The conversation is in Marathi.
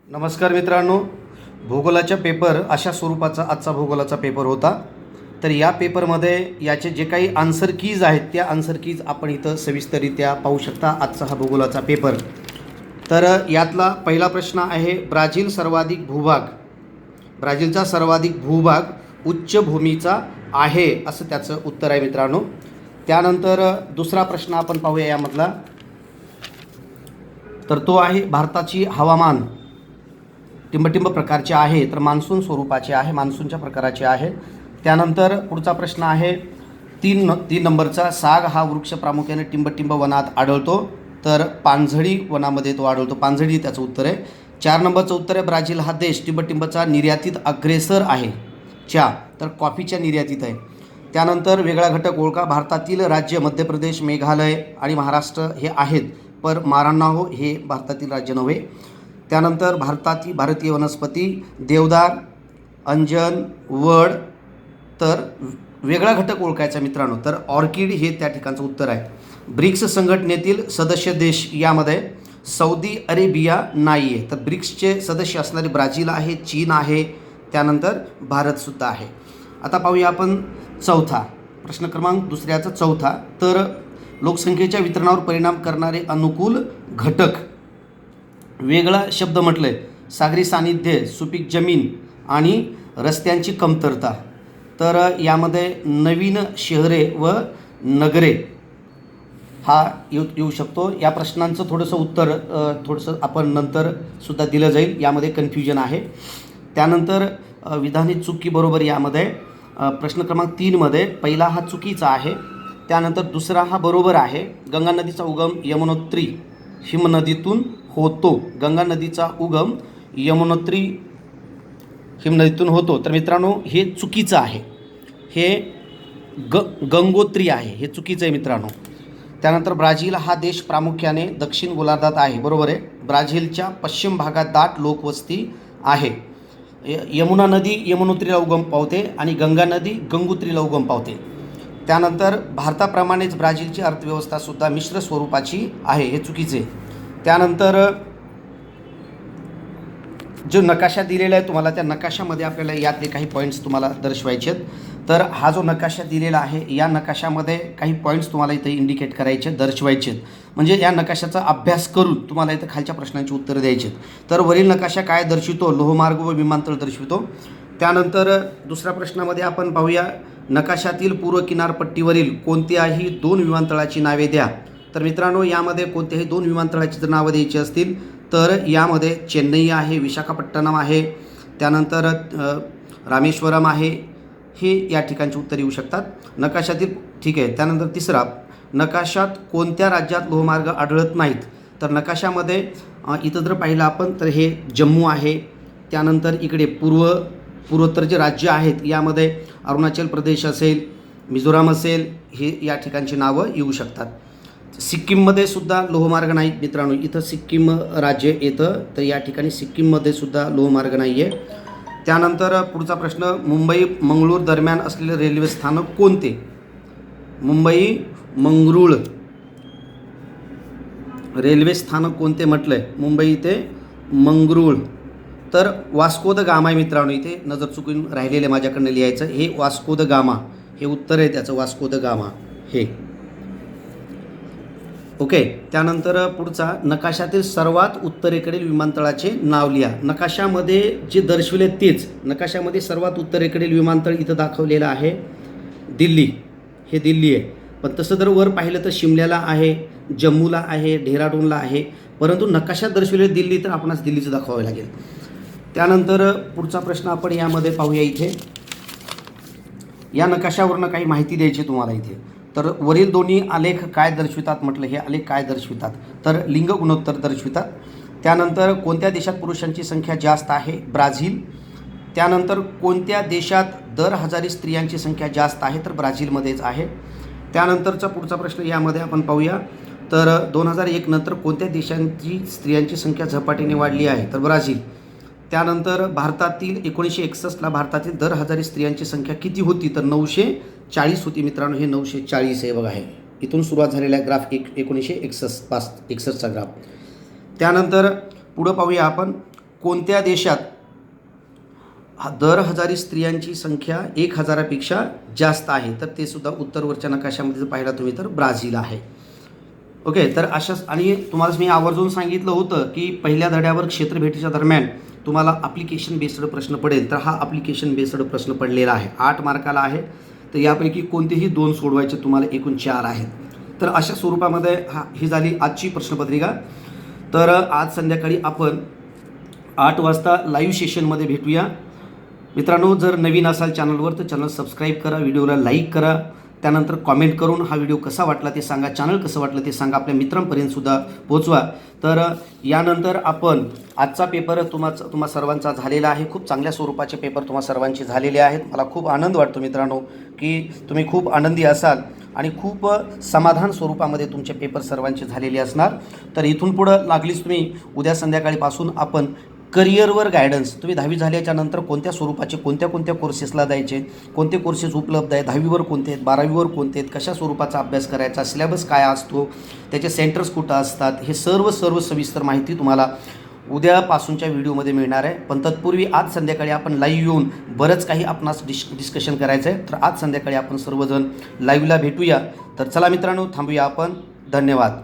नमस्कार मित्रांनो, भूगोलाचा पेपर अशा स्वरूपाचा आजचा भूगोलाचा पेपर होता। तर या पेपरमध्ये याचे जे काही आन्सर कीज आहेत त्या आन्सर कीज आपण इथं सविस्तररित्या पाहू शकता आजचा हा भूगोलाचा पेपर। तर यातला पहिला प्रश्न आहे, ब्राझीलचा सर्वाधिक भूभाग उच्च भूमीचा आहे असं त्याचं उत्तर आहे मित्रांनो। त्यानंतर दुसरा प्रश्न आपण पाहूया यामधला, तर तो आहे भारताची हवामान टिंबटिंब प्रकारचे आहे, तर मान्सून स्वरूपाचे आहे, मान्सूनच्या प्रकाराचे आहे। त्यानंतर पुढचा प्रश्न आहे तीन नंबरचा, साग हा वृक्ष प्रामुख्याने टिंबटिंब वनात आढळतो, तर पानझडी वनामध्ये तो आढळतो, पानझडी त्याचं उत्तर आहे। 4 नंबरचं उत्तर आहे, ब्राझील हा देश टिंबटिंबचा निर्यातीत अग्रेसर आहे, तर कॉफीच्या निर्यातीत आहे। त्यानंतर वेगळा घटक ओळखा, भारतातील राज्य मध्य प्रदेश, मेघालय आणि महाराष्ट्र हे आहेत, पर मारान्नाहो हे भारतातील राज्य नव्हे। त्यानंतर भारतीय वनस्पती देवदार, अंजन, वड, तर वेगळा घटक ओळखायचा मित्रांनो, तर ऑर्किड हे त्या ठिकाणचं उत्तर आहे। ब्रिक्स संघटनेतील सदस्य देश यामध्ये सौदी अरेबिया नाही आहे, तर ब्रिक्सचे सदस्य असणारे ब्राझील आहे, चीन आहे, त्यानंतर भारतसुद्धा आहे। आता पाहूया आपण चौथा प्रश्न, क्रमांक दुसऱ्याचा चौथा, तर लोकसंख्येच्या वितरणावर परिणाम करणारे अनुकूल घटक, वेगळा शब्द म्हटलं आहे, सागरी सानिध्य, सुपीक जमीन आणि रस्त्यांची कमतरता, तर यामध्ये नवीन शहरे व नगरे हा येऊ शकतो। या प्रश्नांचं थोडंसं उत्तर आपण नंतर सुद्धा दिलं जाईल, यामध्ये कन्फ्युजन आहे। त्यानंतर विधानी चुकी बरोबर, यामध्ये प्रश्न क्रमांक 3मध्ये पहिला हा चुकीचा आहे, त्यानंतर दुसरा हा बरोबर आहे। गंगा नदीचा उगम यमुनोत्री हिमनदीतून होतो, गंगा नदीचा उगम यमुनोत्री हिमनदीतून होतो, तर मित्रांनो हे चुकीचं आहे, हे गंगोत्री आहे, हे चुकीचं आहे मित्रांनो। त्यानंतर ब्राझील हा देश प्रामुख्याने दक्षिण गोलार्धात आहे, बरोबर आहे। ब्राझीलच्या पश्चिम भागात दाट लोकवस्ती आहे। यमुना नदी यमुनोत्रीला उगम पावते आणि गंगा नदी गंगोत्रीला उगम पावते। त्यानंतर भारताप्रमाणेच ब्राझीलची अर्थव्यवस्थासुद्धा मिश्र स्वरूपाची आहे, हे चुकीचे। त्यानंतर जो नकाशा दिलेला आहे तुम्हाला, त्या नकाशामध्ये आपल्याला यातले काही पॉईंट्स तुम्हाला दर्शवायचे आहेत, तर हा जो नकाशा दिलेला आहे या नकाशामध्ये काही पॉईंट्स तुम्हाला इथे इंडिकेट करायचे, दर्शवायचे आहेत, म्हणजे या नकाशाचा अभ्यास करून तुम्हाला इथं खालच्या प्रश्नांची उत्तरं द्यायची आहेत। तर वरील नकाशा काय दर्शवितो? लोहमार्ग व विमानतळ दर्शवितो। त्यानंतर दुसऱ्या प्रश्नामध्ये आपण पाहूया, नकाशातील पूर्व किनारपट्टीवरील कोणत्याही 2 विमानतळाची नावे द्या, तर मित्रांनो यामध्ये कोणत्याही 2 विमानतळाची जर नावं द्यायची असतील तर यामध्ये चेन्नई आहे, विशाखापट्टणम आहे, त्यानंतर रामेश्वरम आहे, हे या ठिकाणचे उत्तर येऊ शकतात नकाशातील, ठीक आहे। त्यानंतर तिसरा, नकाशात कोणत्या राज्यात लोहमार्ग आढळत नाहीत, तर नकाशामध्ये इथं जर पाहिलं आपण तर हे जम्मू आहे, त्यानंतर इकडे पूर्वोत्तर जे राज्य आहेत यामध्ये अरुणाचल प्रदेश असेल, मिझोराम असेल, हे या ठिकाणची नावं येऊ शकतात। सिक्कीममध्ये सुद्धा लोहमार्ग नाहीत मित्रांनो, इथं सिक्कीम राज्य येतं, तर या ठिकाणी सिक्कीममध्ये सुद्धा लोहमार्ग नाही आहे। त्यानंतर पुढचा प्रश्न, मुंबई मंगळूर दरम्यान असलेले रेल्वे स्थानक कोणते? मुंबई मंगरूळ रेल्वे स्थानक कोणते म्हटलं आहे? मुंबई ते मंगरूळ, तर वास्को द गामा आहे मित्रांनो, इथे नजर चुकून राहिलेले माझ्याकडनं लिहायचं, हे वास्को द गामा हे उत्तर आहे त्याचं, वास्को द गामा हे, ओके। त्यानंतर पुढचा, नकाशातील सर्वात उत्तरेकडील विमानतळाचे नाव लिहा। नकाशामध्ये जे दर्शविले तेच, नकाशामध्ये सर्वात उत्तरेकडील विमानतळ इथं दाखवलेलं आहे दिल्ली, हे दिल्ली आहे, पण तसं जर वर पाहिलं तर शिमल्याला आहे, जम्मूला आहे, डेहराडूनला आहे, परंतु नकाशात दर्शविले दिल्ली, तर आपणास दिल्लीचं दाखवावं लागेल। त्यानंतर पुढचा प्रश्न आपण यामध्ये पाहूया, इथे या नकाशावरनं काही माहिती द्यायची तुम्हाला इथे, तर वरील दोन्ही आलेख काय दर्शवितात म्हटलं, हे आलेख काय दर्शवितात, तर लिंग गुणोत्तर दर्शवितात। त्यानंतर कोणत्या देशात पुरुषांची संख्या जास्त आहे? ब्राझील। त्यानंतर कोणत्या देशात दर 1000 स्त्रियांची संख्या जास्त आहे? तर ब्राझीलमध्येच आहे। त्यानंतरचा पुढचा प्रश्न यामध्ये आपण पाहूया, तर 2001 नंतर कोणत्या देशांची स्त्रियांची संख्या झपाट्याने वाढली आहे? तर ब्राझील। त्यानंतर भारतातील 1961ला भारतातील दर 1000 स्त्रियांची संख्या किती होती? तर 940 होती मित्रांनो, हे 940 आहे बघा, हे इथून सुरुवात झालेला ग्राफ 1961चा ग्राफ। त्यानंतर पुढं पाहूया आपण, कोणत्या देशात दर हजारी स्त्रियांची संख्या 1000पेक्षा जास्त आहे? तर ते सुद्धा उत्तरवरच्या नकाशामध्ये जर पाहिला तुम्ही तर ब्राझील आहे. ओके, तर अशाच आणि तुम्हाला मी आवर्जून सांगितलं होतं की पहिल्या धड्यावर क्षेत्रभेटीच्या दरम्यान तुम्हाला ॲप्लिकेशन बेस्ड प्रश्न पडेल. तर हा ॲप्लिकेशन बेस्ड प्रश्न पडलेला आहे, 8 मार्काला आहे. तर यापैकी कोणतेही 2 सोडवायचे, तुम्हाला एकूण 4 आहेत. तर अशा स्वरूपामध्ये ही झाली आजची प्रश्नपत्रिका. तर आज संध्याकाळी आपण 8 वाजता लाईव्ह सेशनमध्ये भेटूया. मित्रांनो, जर नवीन असाल चॅनलवर तर चॅनल सबस्क्राईब करा, व्हिडिओला लाईक करा, त्यानंतर कॉमेंट करून हा व्हिडिओ कसा वाटला ते सांगा, चॅनल कसं वाटलं ते सांगा, आपल्या मित्रांपर्यंतसुद्धा पोहोचवा. तर यानंतर आपण आजचा पेपर तुम्हा सर्वांचा झालेला आहे. खूप चांगल्या स्वरूपाचे पेपर तुम्हा सर्वांचे झालेले आहेत. मला खूप आनंद वाटतो मित्रांनो की तुम्ही खूप आनंदी असाल आणि खूप समाधान स्वरूपामध्ये तुमचे पेपर सर्वांचे झालेले असणार. तर इथून पुढं लागलीच तुम्ही उद्या संध्याकाळीपासून आपण करिअरवर गायडन्स, तुम्ही 10वी झाल्याच्या नंतर कोणत्या स्वरूपाचे कोणत्या कोर्सेसला जायचे, कोणते कोर्सेस उपलब्ध आहेत, 10वीवर कोणते आहेत, 12वीवर कोणते आहेत, कशा स्वरूपाचा अभ्यास करायचा, सिलेबस काय असतो, त्याचे सेंटर्स कुठं असतात, हे सर्व सविस्तर माहिती तुम्हाला उद्यापासूनच्या व्हिडिओमध्ये मिळणार आहे. पण तत्पूर्वी आज संध्याकाळी आपण लाईव्ह येऊन बरंच काही आपणास डिस्कशन करायचं आहे. तर आज संध्याकाळी आपण सर्वजण लाईव्हला भेटूया. तर चला मित्रांनो, थांबूया आपण. धन्यवाद.